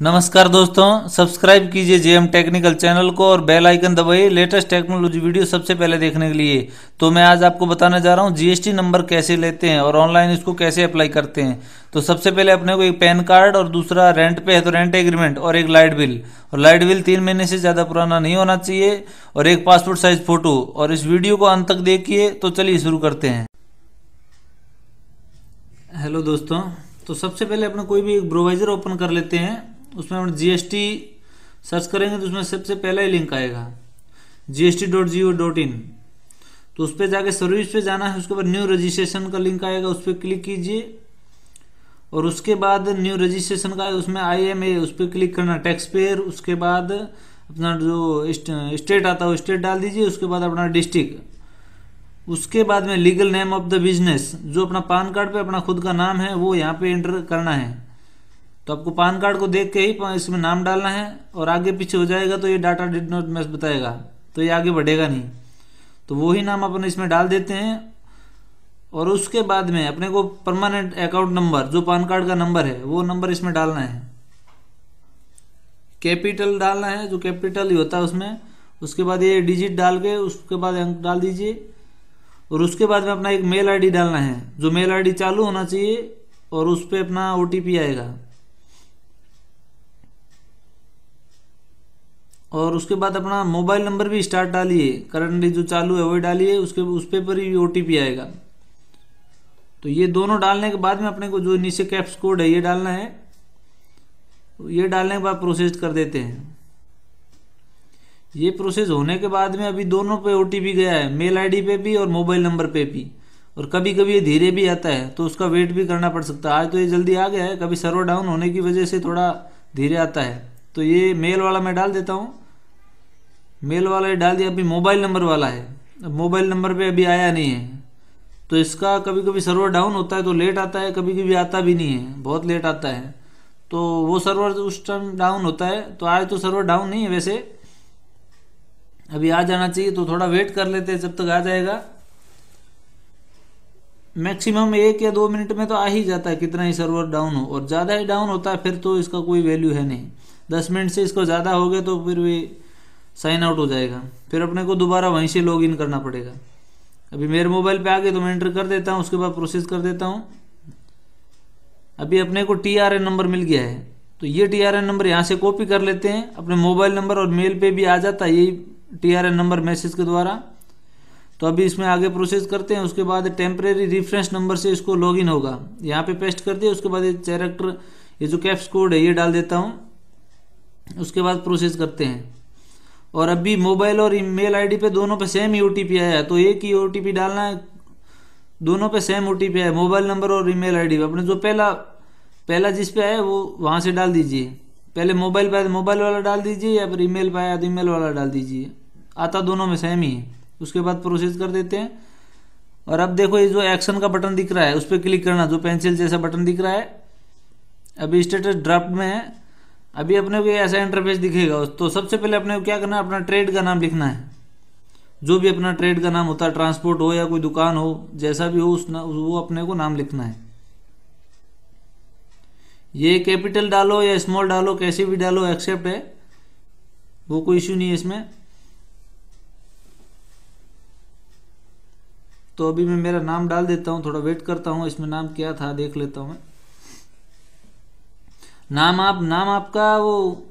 नमस्कार दोस्तों, सब्सक्राइब कीजिए जेएम टेक्निकल चैनल को और बेल आइकन दबाइए लेटेस्ट टेक्नोलॉजी वीडियो सबसे पहले देखने के लिए। तो मैं आज आपको बताने जा रहा हूँ जीएसटी नंबर कैसे लेते हैं और ऑनलाइन इसको कैसे अप्लाई करते हैं। तो सबसे पहले अपने को एक पैन कार्ड और दूसरा रेंट पे है तो रेंट एग्रीमेंट और एक लाइट बिल, और लाइट बिल 3 महीने से ज़्यादा पुराना नहीं होना चाहिए, और एक पासपोर्ट साइज फोटो। और इस वीडियो को अंत तक देखिए। तो चलिए शुरू करते हैं। हेलो दोस्तों, तो सबसे पहले अपने कोई भी एक ब्राउज़र ओपन कर लेते हैं। उसमें हम जीएसटी सर्च करेंगे तो उसमें सबसे पहला ही लिंक आएगा gst.go.in। तो उस पर जाके सर्विस पे जाना है, उसके बाद न्यू रजिस्ट्रेशन का लिंक आएगा, उस पर क्लिक कीजिए। और उसके बाद न्यू रजिस्ट्रेशन का उसमें IMA उस पर क्लिक करना, टैक्स पेयर। उसके बाद अपना जो स्टेट आता है वो स्टेट डाल दीजिए। उसके बाद अपना डिस्ट्रिक्ट, उसके बाद में legal name of the business, जो अपना पान कार्ड पे अपना खुद का नाम है वो यहाँ पे एंटर करना है। तो आपको पान कार्ड को देख के ही इसमें नाम डालना है, और आगे पीछे हो जाएगा तो ये डाटा डिड नॉट मैच बताएगा, तो ये आगे बढ़ेगा नहीं। तो वही नाम अपन इसमें डाल देते हैं। और उसके बाद में अपने को परमानेंट अकाउंट नंबर, जो पान कार्ड का नंबर है वो नंबर इसमें डालना है। कैपिटल डालना है, जो कैपिटल ही होता है उसमें। उसके बाद ये डिजिट डाल के उसके बाद अंक डाल दीजिए। और उसके बाद में अपना एक मेल आईडी डालना है, जो मेल आईडी चालू होना चाहिए, और उस पर अपना OTP आएगा। और उसके बाद अपना मोबाइल नंबर भी स्टार्ट डालिए, करंटली जो चालू है वही डालिए, उसके उस पे पर ही OTP आएगा। तो ये दोनों डालने के बाद में अपने को जो नीचे कैप्स कोड है ये डालना है। ये डालने के बाद प्रोसेस कर देते हैं। ये प्रोसेस होने के बाद में अभी दोनों पे OTP गया है, मेल आईडी पे भी और मोबाइल नंबर पे भी। और कभी कभी ये धीरे भी आता है तो उसका वेट भी करना पड़ सकता है। आज तो ये जल्दी आ गया है, कभी सर्वर डाउन होने की वजह से थोड़ा धीरे आता है। तो ये मेल वाला मैं डाल देता हूँ, मेल वाला ये डाल दिया। अभी मोबाइल नंबर वाला है, अब मोबाइल नंबर पे अभी आया नहीं है, तो इसका कभी कभी सर्वर डाउन होता है तो लेट आता है, कभी कभी आता भी नहीं है, बहुत लेट आता है। तो वो सर्वर उस टाइम डाउन होता है। तो आज तो सर्वर डाउन नहीं है वैसे, अभी आ जाना चाहिए, तो थोड़ा वेट कर लेते हैं जब तक आ जाएगा। मैक्सिमम 1 या 2 मिनट में तो आ ही जाता है, कितना ही सर्वर डाउन हो। और ज़्यादा ही डाउन होता है फिर तो इसका कोई वैल्यू है नहीं। 10 मिनट से इसको ज़्यादा हो गए तो फिर भी साइन आउट हो जाएगा, फिर अपने को दोबारा वहीं से लॉग इन करना पड़ेगा। अभी मेरे मोबाइल पे आ गए तो मैं एंटर कर देता हूँ, उसके बाद प्रोसेस कर देता हूँ। अभी अपने को TRN नंबर मिल गया है, तो ये TRN नंबर यहाँ से कॉपी कर लेते हैं। अपने मोबाइल नंबर और मेल पे भी आ जाता है यही TRN नंबर मैसेज के द्वारा। तो अभी इसमें आगे प्रोसेस करते हैं। उसके बाद टेम्परेरी रेफरेंस नंबर से इसको लॉगिन होगा, यहाँ पे पेस्ट कर दिया। उसके बाद ये कैरेक्टर, ये जो कैप्स कोड है ये डाल देता हूँ। उसके बाद प्रोसेस करते हैं। और अभी मोबाइल और ईमेल आईडी पे दोनों पे सेम ही OTP आया है, तो एक ही OTP डालना है। दोनों पे सेम OTP आया है, मोबाइल नंबर और ईमेल आईडी पे। अपने जो पहला जिस पे आया वो वहाँ से डाल दीजिए। पहले मोबाइल पे आया तो मोबाइल वाला डाल दीजिए, या फिर ईमेल पे आया तो ईमेल वाला डाल दीजिए। आता दोनों में सेम ही है। उसके बाद प्रोसेस कर देते हैं। और अब देखो ये जो एक्शन का बटन दिख रहा है उस पर क्लिक करना, जो पेंसिल जैसा बटन दिख रहा है। अभी स्टेटस ड्राफ्ट में है। अभी अपने को ऐसा इंटरफेस दिखेगा। तो सबसे पहले अपने को क्या करना है, अपना ट्रेड का नाम लिखना है। जो भी अपना ट्रेड का नाम होता है, ट्रांसपोर्ट हो या कोई दुकान हो, जैसा भी हो वो अपने को नाम लिखना है। ये कैपिटल डालो या स्मॉल डालो, कैसे भी डालो, एक्सेप्ट है, वो कोई इश्यू नहीं है इसमें। तो अभी मैं मेरा नाम डाल देता हूँ, थोड़ा वेट करता हूँ। इसमें नाम क्या था देख लेता हूँ मैं। नाम आपका वो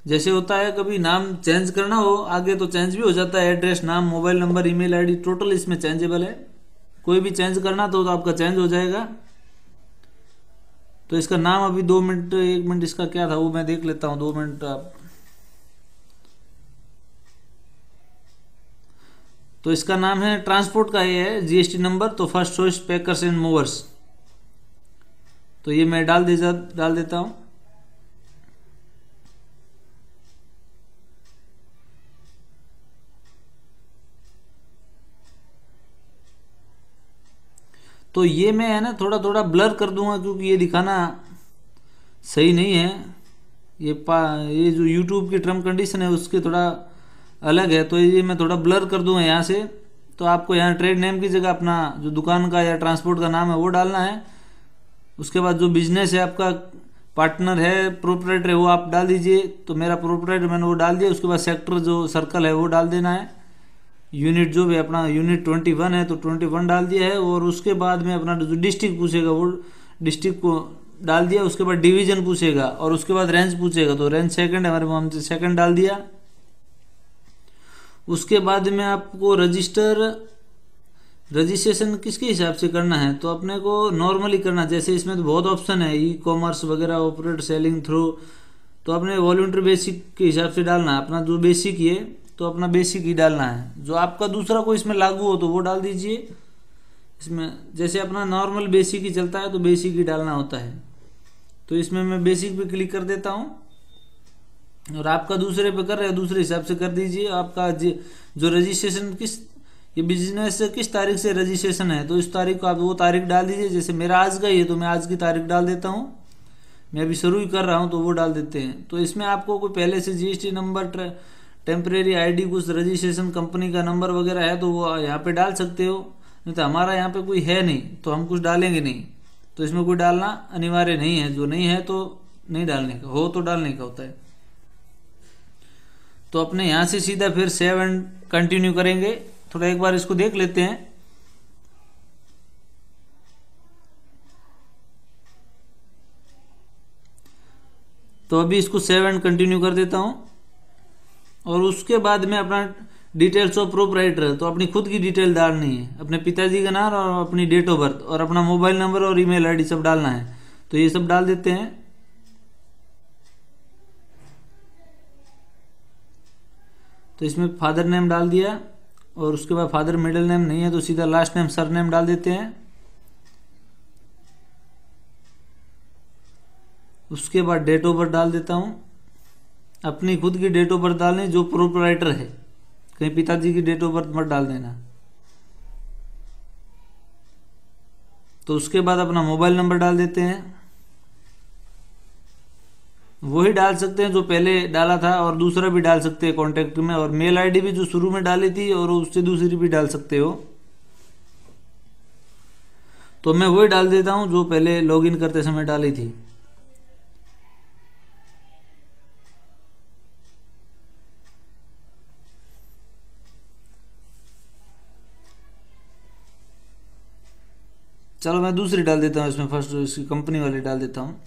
जैसे होता है, कभी नाम चेंज करना हो आगे तो चेंज भी हो जाता है। एड्रेस, नाम, mobile number, email ID total इसमें चेंजेबल है। कोई भी चेंज करना तो आपका चेंज हो जाएगा। तो इसका नाम अभी 2 मिनट 1 मिनट इसका क्या था वो मैं देख लेता हूँ। 2 मिनट आप। तो इसका नाम है, ट्रांसपोर्ट का ये है GST नंबर, तो first choice packers and movers. तो ये मैं डाल देता हूँ। तो ये मैं है ना थोड़ा थोड़ा ब्लर कर दूंगा, क्योंकि ये दिखाना सही नहीं है। ये जो YouTube की टर्म कंडीशन है उसके थोड़ा अलग है, तो ये मैं थोड़ा ब्लर कर दूंगा यहाँ से। तो आपको यहाँ ट्रेड नेम की जगह अपना जो दुकान का या ट्रांसपोर्ट का नाम है वो डालना है। उसके बाद जो बिजनेस है आपका, पार्टनर है, प्रोपराइटर है, वो आप डाल दीजिए। तो मेरा प्रोपराइटर मैंने वो डाल दिया। उसके बाद सेक्टर जो सर्कल है वो डाल देना है। यूनिट जो भी अपना यूनिट 21 है तो 21 डाल दिया है। और उसके बाद में अपना जो डिस्ट्रिक्ट पूछेगा वो डिस्ट्रिक्ट को डाल दिया। उसके बाद डिवीजन पूछेगा और उसके बाद रेंज पूछेगा, तो रेंज सेकंड है हमारे, हमने सेकंड डाल दिया। उसके बाद में आपको रजिस्ट्रेशन किसके हिसाब से करना है, तो अपने को नॉर्मली करना। जैसे इसमें तो बहुत ऑप्शन है, ई कॉमर्स वगैरह, ऑपरेट सेलिंग थ्रू, तो अपने वॉलंटरी बेसिक के हिसाब से डालना है। अपना जो बेसिक ही है तो अपना बेसिक ही डालना है। जो आपका दूसरा कोई इसमें लागू हो तो वो डाल दीजिए। इसमें जैसे अपना नॉर्मल बेसिक ही चलता है तो बेसिक ही डालना होता है। तो इसमें मैं बेसिक पे क्लिक कर देता हूँ। और आपका दूसरे पे कर रहे हैं, दूसरे हिसाब से कर दीजिए। आपका जो रजिस्ट्रेशन ये बिजनेस किस तारीख से रजिस्ट्रेशन है तो इस तारीख को आप वो तारीख डाल दीजिए। जैसे मेरा आज का ही है तो मैं आज की तारीख डाल देता हूँ। मैं अभी शुरू ही कर रहा हूँ तो वो डाल देते हैं। तो इसमें आपको कोई पहले से जीएसटी नंबर, टेम्परेरी आईडी, कुछ रजिस्ट्रेशन कंपनी का नंबर वगैरह है तो वो यहाँ पे डाल सकते हो। नहीं तो हमारा यहाँ पे कोई है नहीं तो हम कुछ डालेंगे नहीं। तो इसमें कोई डालना अनिवार्य नहीं है। जो नहीं है तो नहीं डालने का, हो तो डालने का होता है। तो अपने यहाँ से सीधा फिर सेव एंड कंटिन्यू करेंगे। थोड़ा एक बार इसको देख लेते हैं। तो अभी इसको सेव एंड कंटिन्यू कर देता हूं। और उसके बाद में अपना डिटेल्स ऑफ प्रोपराइटर, तो अपनी खुद की डिटेल डालनी है, अपने पिताजी का नाम और अपनी डेट ऑफ बर्थ और अपना मोबाइल नंबर और ईमेल आईडी सब डालना है। तो ये सब डाल देते हैं। तो इसमें फादर नेम डाल दिया और उसके बाद फादर मिडिल नेम नहीं है तो सीधा लास्ट नेम सर नेम डाल देते हैं। उसके बाद डेट ऑफ बर्थ डाल देता हूं। अपनी खुद की डेट ऑफ बर्थ डालनी, जो प्रोपराइटर है, कहीं पिताजी की डेट ऑफ बर्थ मत डाल देना। तो उसके बाद अपना मोबाइल नंबर डाल देते हैं। वही डाल सकते हैं जो पहले डाला था और दूसरा भी डाल सकते हैं कॉन्टेक्ट में। और मेल आईडी भी जो शुरू में डाली थी और उससे दूसरी भी डाल सकते हो। तो मैं वही डाल देता हूं जो पहले लॉगिन करते समय डाली थी। चलो मैं दूसरी डाल देता हूँ। इसमें फर्स्ट इसकी कंपनी वाली डाल देता हूँ।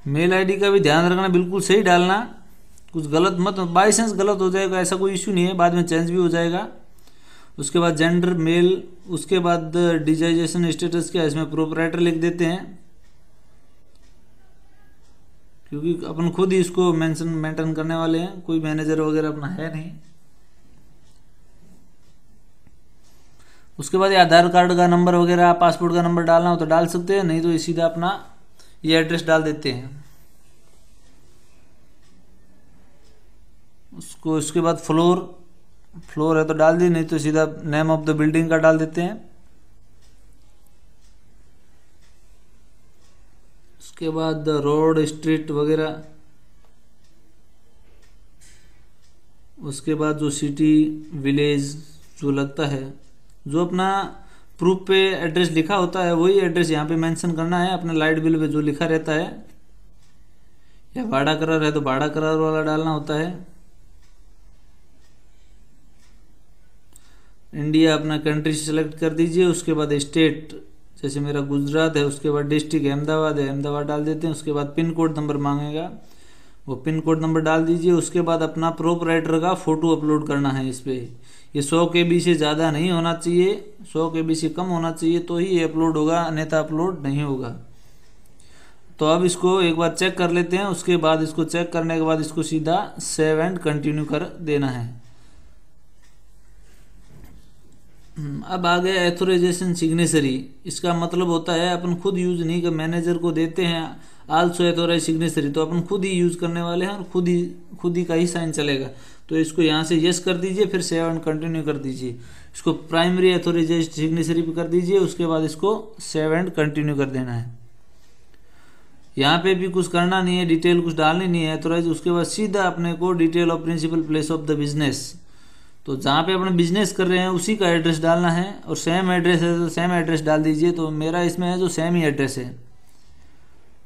मेल आईडी का भी ध्यान रखना, बिल्कुल सही डालना, कुछ गलत मत, बाई चांस गलत हो जाएगा ऐसा कोई इश्यू नहीं है, बाद में चेंज भी हो जाएगा। उसके बाद जेंडर मेल, उसके बाद डिजाइजेशन स्टेटस क्या है, इसमें प्रोपराइटर लिख देते हैं क्योंकि अपन खुद ही इसको मेंटेन करने वाले हैं, कोई मैनेजर वगैरह अपना है नहीं। उसके बाद ये आधार कार्ड का नंबर वगैरह, पासपोर्ट का नंबर डालना हो तो डाल सकते हैं, नहीं तो ये सीधा अपना ये एड्रेस डाल देते हैं। उसको उसके बाद फ्लोर है तो डाल दी, नहीं तो सीधा नेम ऑफ द बिल्डिंग का डाल देते हैं। उसके बाद रोड, स्ट्रीट वगैरह, उसके बाद जो सिटी, विलेज जो लगता है, जो अपना प्रूफ पे एड्रेस लिखा होता है वही एड्रेस यहाँ पे मेंशन करना है। अपने लाइट बिल पे जो लिखा रहता है, या भाड़ा करार है तो भाड़ा करार वाला डालना होता है। इंडिया अपना कंट्री सेलेक्ट कर दीजिए। उसके बाद स्टेट, जैसे मेरा गुजरात है, उसके बाद डिस्ट्रिक्ट अहमदाबाद है, अहमदाबाद डाल देते हैं। उसके बाद पिन कोड नंबर मांगेगा, वो पिन कोड नंबर डाल दीजिए। उसके बाद अपना प्रोपराइटर का फोटो अपलोड करना है। इस पे ये 100 KB से ज़्यादा नहीं होना चाहिए, 100 KB से कम होना चाहिए तो ही ये अपलोड होगा, अन्यथा अपलोड नहीं होगा। तो अब इसको एक बार चेक कर लेते हैं। उसके बाद इसको चेक करने के बाद इसको सीधा सेव एंड कंटिन्यू कर देना है। अब आ गया एथोराइजेशन सिग्नेचरी। इसका मतलब होता है अपन खुद यूज नहीं कर, मैनेजर को देते हैं आल्सो एथोराइज सिग्नेचरी, तो अपन खुद ही यूज करने वाले हैं और खुद ही का ही साइन चलेगा। तो इसको यहाँ से यस कर दीजिए, फिर सेव एंड कंटिन्यू कर दीजिए। इसको प्राइमरी एथोराइजेशन सिग्नेचरी पे कर दीजिए। उसके बाद इसको सेव एंड कंटिन्यू कर देना है। यहाँ पे भी कुछ करना नहीं है, डिटेल कुछ डालनी नहीं है एथोराइज। उसके बाद सीधा अपने को detail of principal place of the business, तो जहाँ पे अपना बिजनेस कर रहे हैं उसी का एड्रेस डालना है, और सेम एड्रेस है तो सेम एड्रेस डाल दीजिए। तो मेरा इसमें है जो सेम ही एड्रेस है,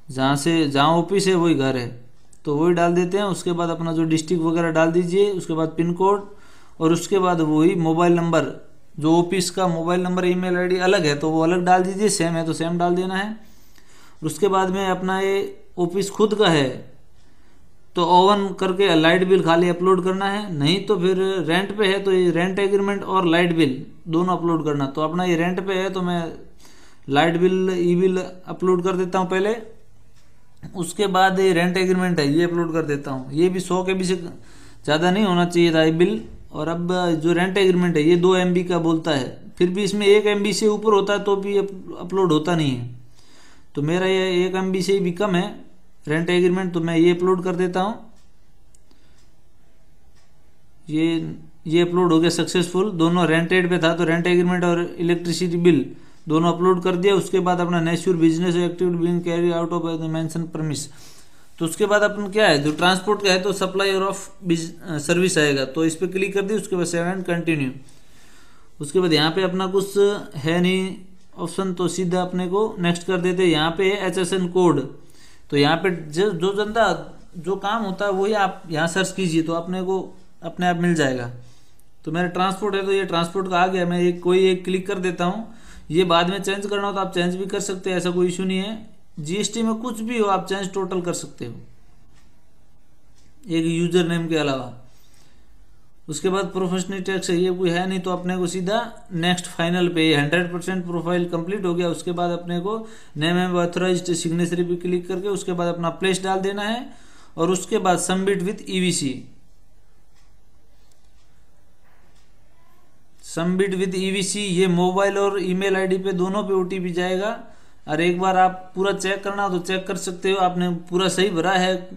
जहाँ ऑफिस है वही घर है, तो वही डाल देते हैं। उसके बाद अपना जो डिस्ट्रिक्ट वगैरह डाल दीजिए, उसके बाद पिन कोड, और उसके बाद वही मोबाइल नंबर, जो ऑफिस का मोबाइल नंबर ईमेल आईडी अलग है तो वो अलग डाल दीजिए, सेम है तो सेम डाल देना है। उसके बाद में अपना ये ऑफिस खुद का है तो ओवन करके लाइट बिल खाली अपलोड करना है, नहीं तो फिर रेंट पे है तो ये रेंट एग्रीमेंट और लाइट बिल दोनों अपलोड करना। तो अपना ये रेंट पे है तो मैं लाइट बिल ई बिल अपलोड कर देता हूँ पहले, उसके बाद ये रेंट एग्रीमेंट है ये अपलोड कर देता हूँ। ये भी 100 KB से ज़्यादा नहीं होना चाहिए था ये बिल। और अब जो रेंट एग्रीमेंट है ये 2 MB का बोलता है, फिर भी इसमें 1 MB से ऊपर होता है तो भी अपलोड होता नहीं है। तो मेरा ये 1 MB से भी कम है रेंट एग्रीमेंट, तो मैं ये अपलोड कर देता हूँ। ये अपलोड हो गया सक्सेसफुल। दोनों रेंटेड पे था तो रेंट एग्रीमेंट और इलेक्ट्रिसिटी बिल दोनों अपलोड कर दिया। उसके बाद अपना natural business activity being carry out of mention premise. तो उसके बाद अपन क्या है, जो ट्रांसपोर्ट का है तो सप्लायर ऑफ सर्विस आएगा, तो इस पर क्लिक कर दिए। उसके बाद सेव एंड कंटिन्यू। उसके बाद यहाँ पे अपना कुछ है नहीं ऑप्शन, तो सीधा अपने को नेक्स्ट कर देते। यहाँ पे है HSN कोड, तो यहाँ पे जो जनता जो काम होता है वही आप यहाँ सर्च कीजिए तो अपने को अपने आप मिल जाएगा। तो मेरा ट्रांसपोर्ट है तो ये ट्रांसपोर्ट का आ गया। मैं कोई एक क्लिक कर देता हूँ। ये बाद में चेंज करना हो तो आप चेंज भी कर सकते हैं, ऐसा कोई इशू नहीं है। GST में कुछ भी हो आप चेंज टोटल कर सकते हो, एक यूजर नेम के अलावा। उसके बाद प्रोफेशनल टैक्स है ये कोई है नहीं, तो अपने को सीधा नेक्स्ट फाइनल पे 100% प्रोफाइल कंप्लीट हो गया। उसके बाद अपने को नेम एंड ऑथराइज्ड सिग्नेचर पे क्लिक करके उसके बाद अपना प्लेस डाल देना है, और उसके बाद submit with EVC। Submit with EVC ये मोबाइल और ईमेल आईडी पे दोनों पे OTP जाएगा। और एक बार आप पूरा चेक करना हो तो चेक कर सकते हो, आपने पूरा सही भरा है,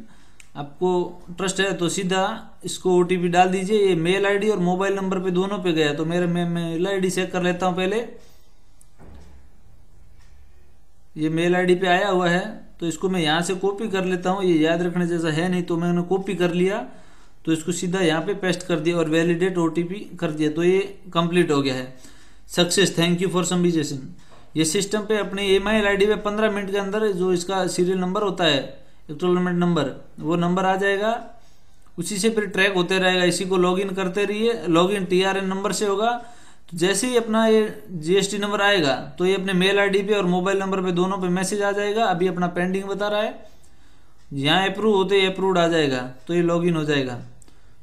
आपको ट्रस्ट है तो सीधा इसको OTP डाल दीजिए। ये मेल आईडी और मोबाइल नंबर पे दोनों पे गया, तो मेरा मैं मेल आईडी चेक कर लेता हूं पहले। ये मेल आईडी पे आया हुआ है तो इसको मैं यहाँ से कॉपी कर लेता हूँ। ये याद रखने जैसा है नहीं, तो मैंने कॉपी कर लिया, तो इसको सीधा यहाँ पे पेस्ट कर दिया और वैलिडेट OTP कर दिया, तो ये कंप्लीट हो गया है। Success, thank you for submission. ये सिस्टम पे अपने ईमेल आईडी पे 15 मिनट के अंदर जो इसका सीरियल नंबर होता है, एक्नॉलेजमेंट नंबर, वो नंबर आ जाएगा। उसी से फिर ट्रैक होते रहेगा। इसी को लॉगिन करते रहिए। लॉगिन TRN नंबर से होगा। तो जैसे ही अपना ये GST नंबर आएगा तो ये अपने मेल आईडी पे और मोबाइल नंबर पे दोनों पे मैसेज आ जाएगा। अभी अपना पेंडिंग बता रहा है, यहाँ अप्रूव होते ही अप्रूव्ड आ जाएगा, तो ये लॉगिन हो जाएगा।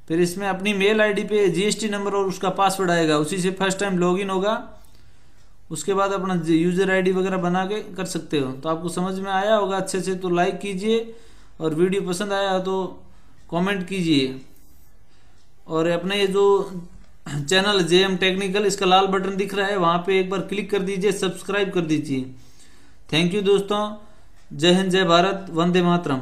फिर इसमें अपनी मेल आईडी पे GST नंबर और उसका पासवर्ड आएगा, उसी से फर्स्ट टाइम लॉगिन होगा। उसके बाद अपना यूजर आईडी वगैरह बना के कर सकते हो। तो आपको समझ में आया होगा अच्छे से, तो लाइक कीजिए, और वीडियो पसंद आया तो कमेंट कीजिए। और अपने ये जो चैनल JM टेक्निकल, इसका लाल बटन दिख रहा है वहां पे एक बार क्लिक कर दीजिए, सब्सक्राइब कर दीजिए। थैंक यू दोस्तों, जय हिंद, जय भारत, वंदे मातरम।